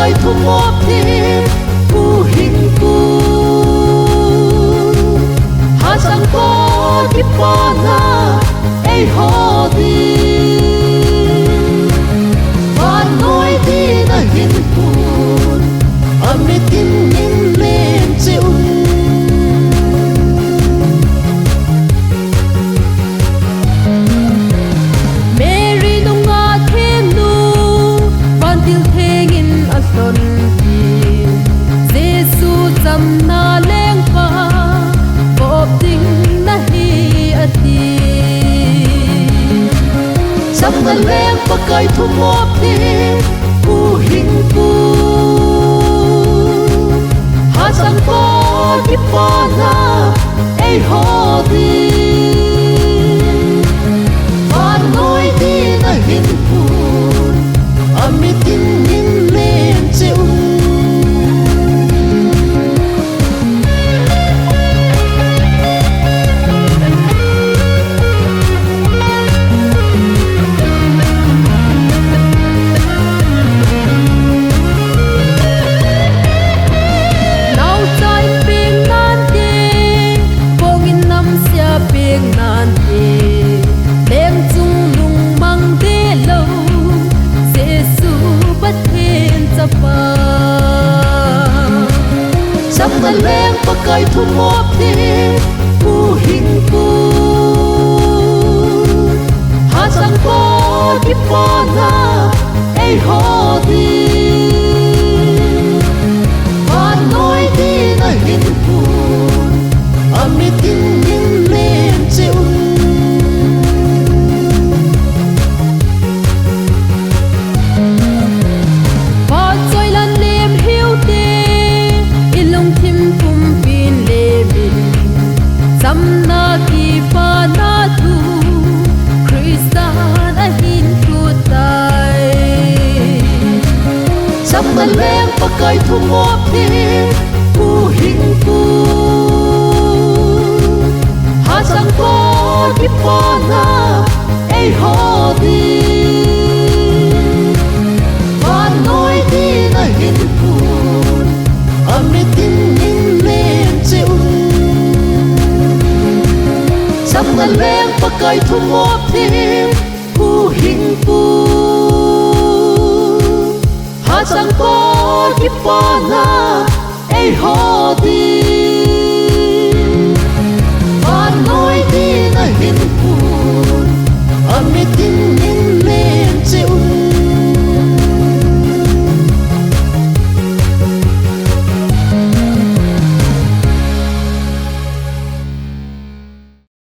pakai thu mop thi ku hình ku ha sang ko ki pa na ei ho di van noi di na hin kun amitin nin len che na leng pakai thu mop thi ku hình ku ha sang ko ki pa na ei ho di van noi di na hin kun amitin nin len che na leng pakai thu mop thi ku hình ku ha sang ko ki pa na ei ho di van noi di na hin kun amitin nin len che samna ki pa na tu Kristan a hin tu tai samna leng pakai thu mop thi ku hình ku ha sang ko ki pa na ei ho di van noi di na hin kun amitin nin len che samna leng pakai thu mop thi ku hình ku ha sang ko ki pa na ei ho di